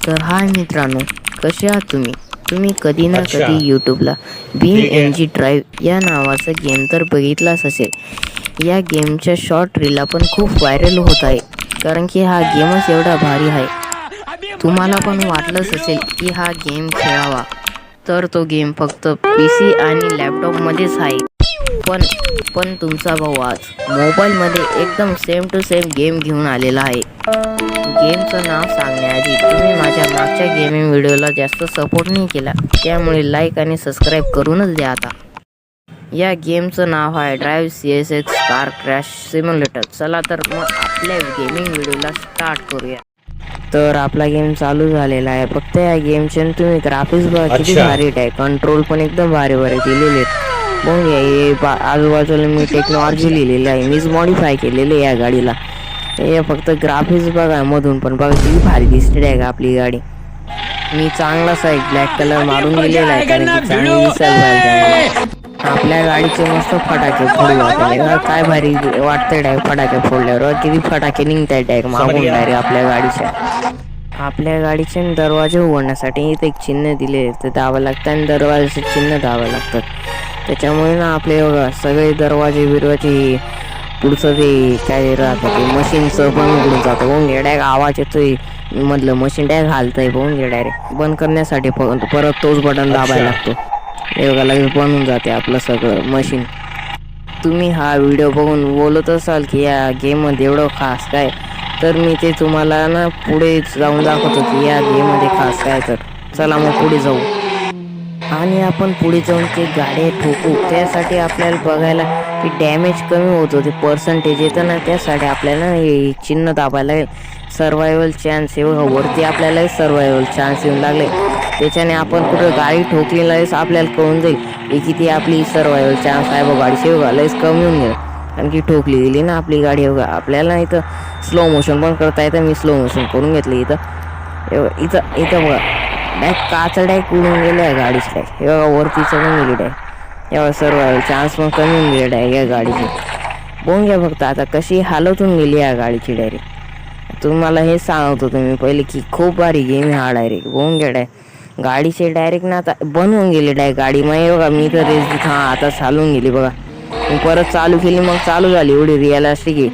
तर हाय मित्रांनो, कसे आहात तुम्ही? तुम्ही कधी ना अच्छा. कधी यूट्यूबला बीम ठीक आहे. एनजी ड्राईव्ह या नावाचा गेम तर बघितलाच असेल. या गेमच्या शॉर्ट रीला पण खूप व्हायरल होत आहे, कारण की हा गेमच एवढा भारी आहे. तुम्हाला पण वाटलंच असेल की हा गेम खेळावा, तर तो गेम फक्त PC आणि लॅपटॉपमध्येच आहे. पण पण तुमचा भाऊ आज मोबाईलमध्ये एकदम सेम टू सेम गेम घेऊन आलेला आहे. गेमचं नाव सांगण्याआधी तुम्ही माझ्या मागच्या गेमिंग व्हिडिओला जास्त सपोर्ट नाही केला, त्यामुळे लाईक आणि सबस्क्राईब करूनच द्या आता. या गेमचं नाव आहे drive CSX car crash simulator. चला तर मग आपल्या गेमिंग व्हिडिओला स्टार्ट करूया. तर आपला गेम चालू झालेला आहे. फक्त या गेमचे तुम्ही ग्राफिक्स बघा किती अच्छा. भारी आहे. कंट्रोल पण एकदम भारी भारी दिलेले आहेत. मग हे आजूबाजूला मी टेक्नॉलॉजी लिहिलेली आहे, मीच मॉडीफाय केलेली आहे या गाडीला. हे फक्त ग्राफिक्स बघा, मधून पण बघा किती भारी दिसते आहे का आपली गाडी. मी चांगलाच आहे ब्लॅक कलर मारून दिलेला आहे, कारण की चांगली दिसायला पाहिजे. आपल्या गाडीचे मस्त फटाके फोडले होते, काय भारी वाटतंय डायरेक्ट फटाके फोडल्यावर. किती फटाके निघताय डायरेक्ट मागून डायरेक्ट आपल्या गाडीच्या. आपल्या गाडीचे दरवाजे उघडण्यासाठी इथे एक चिन्ह दिले, ते दाबावं लागतं आणि दरवाजाचे चिन्ह दाबावं लागतात. त्याच्यामुळे ना आपले बघा सगळे दरवाजे बिरवाजे पुढचं ते काय राहतं ते मशीनचं पण उघडून जातं. बघून घे डायरेक्ट आवाज येतोय मधलं मशीन डायरेक्ट घालतंय. बघून घे डायरेक्ट बंद करण्यासाठी परत तोच बटन दाबायला लागतो. एवढा लगेच बंद होऊन जाते आपलं सगळं मशीन. तुम्ही हा व्हिडिओ बघून बोलत असाल की या गेममध्ये एवढं खास काय, तर मी ते तुम्हाला ना पुढे जाऊन दाखवतो की या गेममध्ये खास काय. तर चला मग पुढे जाऊ आणि आपण पुढे जाऊन ते गाड्या ठोकू. त्यासाठी आपल्याला बघायला की डॅमेज कमी होतो, ते पर्सेंटेज येतं ना, त्यासाठी आपल्याला हे चिन्ह दाबायला लागेल. सर्वायवल चान्स हे बघा वरती आपल्याला सर्वायवल चान्स येऊन लागले. त्याच्याने आपण कुठं गाडी ठोकली लगेच आपल्याला कळून जाईल की किती आपली सर्वायवल चान्स आहे. बघा गाडीची बघा लगेच कमी होऊन गेलं, कारण की ठोकली गेली ना आपली गाडी. बघा आपल्याला इथं स्लो मोशन पण करता येतं, मी स्लो मोशन करून घेतलं इथं. इथं इथं बघा डायरेक्ट काच डायरेक्ट उडून गेलं आहे गाडीच डायरेक्ट. हे बघा वरती चढून गेली डायरेक्ट. एवढा सर्वायवल चान्स पण कमी होऊन गेले डायरेक्ट या गाडीची. बघून घ्या फक्त आता कशी हालत होऊन गेली या गाडीची डायरेक्ट. तुम्हाला हे सांगतो तुम्ही पहिले की खूप भारी गेम हा डायरेक्ट. बघून घ्या डायरेक्ट गाडीचे डायरेक्ट ना आता बंद होऊन गेली डायरेक्ट गाडी. मग बघा मी तर रेस हां आता चालून गेली बघा. मी परत चालू केली, मग चालू झाली. एवढी रिअलिस्टिक आहे.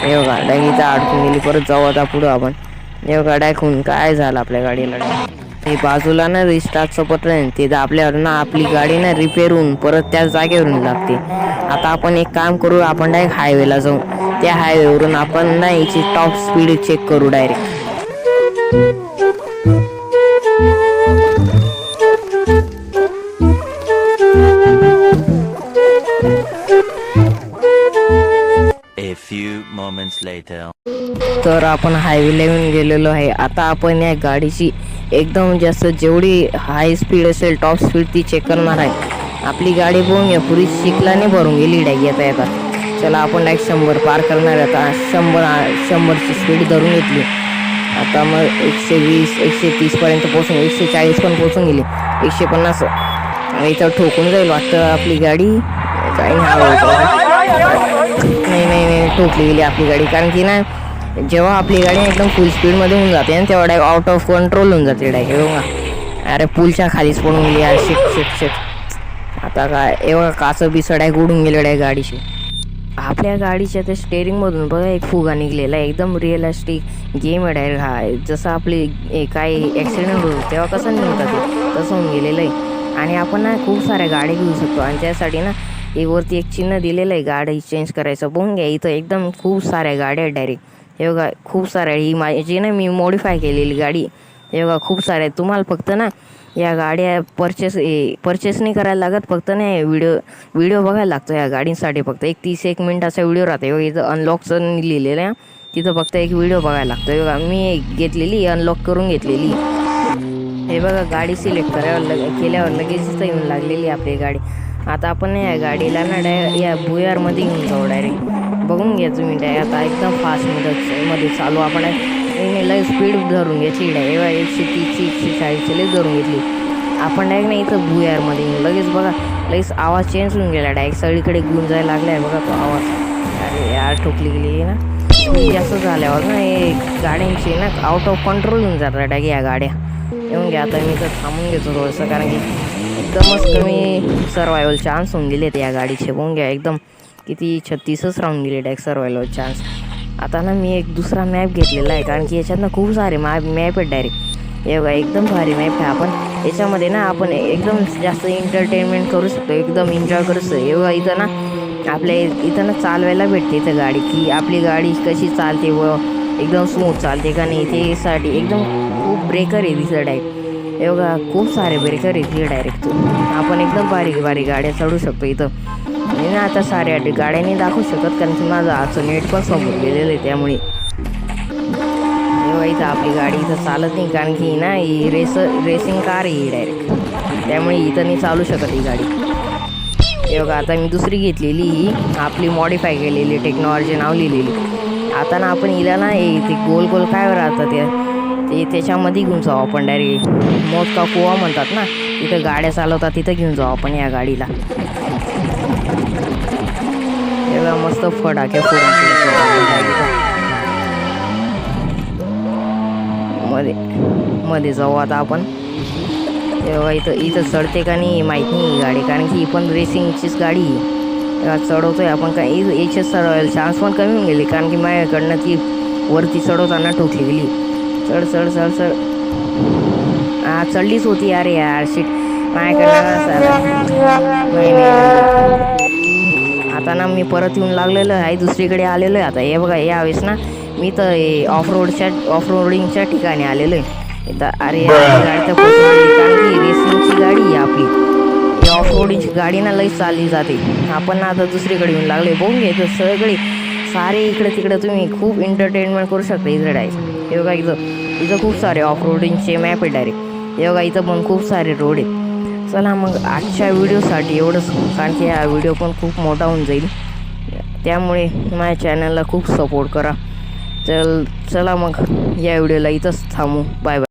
हे बघा डायरेक्ट इथं अडकून गेली. परत जाऊ आता पुढं आपण. हे बघा डायरेक्ट होऊन काय झालं आपल्या गाडीला. ते बाजूला ना रिस्टार्टचं बटन आहे, ते दाबल्यावर ना आपली गाडी ना रिपेअर होऊन परत त्याच जागेवरून लागते. आता आपण एक काम करू, आपण डायरेक्ट हायवेला जाऊ. त्या हायवेवरून आपण ना याची टॉप स्पीड चेक करू direct. A few moments later. तर आपण हायवेला येऊन गेलेलो आहे. आता आपण या गाडीची एकदम जास्त जेवढी हाय स्पीड असेल टॉप स्पीड ती चेक करणार आहे. आपली गाडी बघून घ्या पुरी चिखलाने भरून गेली डायरेक्ट येता येता. चला आपण डायरेक्ट 100 पार करणार आहे आता. 100ची स्पीड धरून घेतली. आता मग 120 130 पर्यंत पोहोचून 140 पण पोहोचून गेली. 150 इथं ठोकून जाईल वाटतं आपली गाडी. काही नाही नाही नाही ठोकली गेली आपली गाडी, कारण की ना जेव्हा आपली गाडी एकदम फुल स्पीडमध्ये होऊन जाते आणि तेव्हा डायरेक्ट आउट ऑफ कंट्रोल होऊन जाते डायरेक्ट. बघा अरे पुलच्या खालीच पडून गेली यार. Shit shit shit. आता काय एवढं काचं बिसं डायरेक्ट उडून गेलं डायरेक्ट गाडीशी. आपल्या गाडीच्या त्या स्टेअरिंगमधून बघा एक फुगा निघलेला आहे. एकदम रिअलिस्टिक गेम आहे डायरेक्ट हा. जसं आपली काही ॲक्सिडेंट होतो तेव्हा कसं निघतात ते तसं होऊन गेलेलं आहे. आणि आपण ना खूप साऱ्या गाड्या घेऊ शकतो, आणि त्यासाठी ना एक वरती एक चिन्ह दिलेलं आहे गाडी चेंज करायचं. बघून घ्या इथं एकदम खूप साऱ्या गाड्या आहेत डायरेक्ट. हे बघा खूप साऱ्या, ही माझी ना मी मॉडिफाय केलेली गाडी. हे बघा खूप साऱ्या. तुम्हाला फक्त ना या गाड्या परचेस नाही करायला लागत, फक्त ना व्हिडिओ बघायला लागतो या गाडींसाठी. फक्त एक 30 मिनिटाचा व्हिडिओ राहतो. बघा इथं अनलॉकचं लिहिलेलं आहे, तिथं फक्त एक व्हिडिओ बघायला लागतो. हे बघा मी घेतलेली अनलॉक करून घेतलेली. हे बघा गाडी सिलेक्ट केल्यावर लगेच इथं येऊन लागलेली आपली गाडी. आता आपण या गाडीला ना या भुयारमध्ये घेऊन जाऊ डायरेक्ट. बघून घ्या तुम्ही डायरेक्ट आता एकदम फास्टमध्ये चालू आपण लगेच स्पीड धरून घेतली डायरेक्ट 130 140 लगेच धरून घेतली आपण डायरेक्ट नाही. इथं भुयारमध्ये येऊन लगेच बघा लगेच आवाज चेंज होऊन गेला डायरेक्ट. सगळीकडे घेऊन जायला लागला आहे बघा तो आवाज. अरे यार ठोकली गेली ना. स्पीड जास्त झाल्यावर ना हे गाड्यांची ना आउट ऑफ कंट्रोल होऊन जातात डायरेक्ट या गाड्या. येऊन घ्या आता मी तर थांबून घेतो थोडंसं, कारण की एकदमच कमी सर्वायवल चान्स होऊन गेले या गाडीचे. बघून घ्या एकदम किती 36च राहून गेले डायरेक्ट सर्वायवल चान्स. आता ना मी एक दुसरा मॅप घेतलेला आहे, कारण की याच्यात ना खूप सारे मॅप आहेत डायरेक्ट. हे बघा एकदम भारी मॅप आहे. आपण याच्यामध्ये ना आपण एकदम जास्त एंटरटेनमेंट करू शकतो, एकदम एन्जॉय करू शकतो. हे बघा इथं ना आपल्या इथं ना चालवायला भेटते इथं गाडी, की आपली गाडी कशी चालते व एकदम स्मूथ चालते का नाही ते साठी एकदम खूप ब्रेकर आहे तिथं डायरेक्ट. हे बघा खूप सारे ब्रेकर आहे तिथे डायरेक्ट. आपण एकदम बारीक बारीक गाड्या चढू शकतो इथं. मी ना आता साऱ्या गाड्यांनी दाखवू शकत, कारण की माझं आजचं नेट पण संपून गेलेलं आहे. त्यामुळे तेव्हा इथं आपली गाडी इथं चालत नाही, कारण की ना ही रेसिंग कार आहे डायरेक्ट. त्यामुळे इथं नाही चालू शकत ही गाडी. हे बघा आता मी दुसरी घेतलेली ही आपली मॉडिफाय केलेली टेक्नॉलॉजी नाव लिहिलेली. आता ना आपण हिला ना ते गोल गोल काय राहतं ते त्याच्यामध्ये घेऊन जाऊ आपण डायरेक्ट. मोठा कुवा म्हणतात ना, तिथं गाड्या चालवतात तिथं घेऊन जाऊ आपण या गाडीला. तेव्हा मस्त फटाके मध्ये जाऊ आता आपण. तेव्हा इथं चढते का नाही माहीत नाही गाडी, कारण की ही पण रेसिंगचीच गाडी चढवतोय आपण. काय याचे चढवायला चान्स पण कमी होऊन गेले, कारण की माझ्याकडनं ती वरती चढवताना टोकली गेली. चढ चढ चढ चढ चढलीच होती. अरे यार शिट, माझ्याकडनं आता ना मी परत येऊन लागलेलं आहे, दुसरीकडे आलेलो आहे आता. हे बघा यावेळेस ना मी तर ऑफरोडिंगच्या ठिकाणी आलेलो आहे. अरे गाडी तर कारण की रेसिंगची गाडी आहे आपली. ऑफरोडिंगची गाडी ना लई चालली जाते. आपण ना आता दुसरीकडे येऊन लागले. बघून घ्यायचं सगळे सारे इकडे तिकडे तुम्ही खूप एंटरटेनमेंट करू शकता इकडे आहे. हे बघा इथं खूप सारे ऑफरोडिंगचे मॅप आहे डायरेक्ट. हे बघा इथं पण खूप सारे रोड आहेत. चला मग आजच्या व्हिडिओसाठी एवढंच, कारण की हा व्हिडिओ पण खूप मोठा होऊन जाईल. त्यामुळे माझ्या चॅनलला खूप सपोर्ट करा. चला मग या व्हिडिओला इथंच थांबू. Bye bye.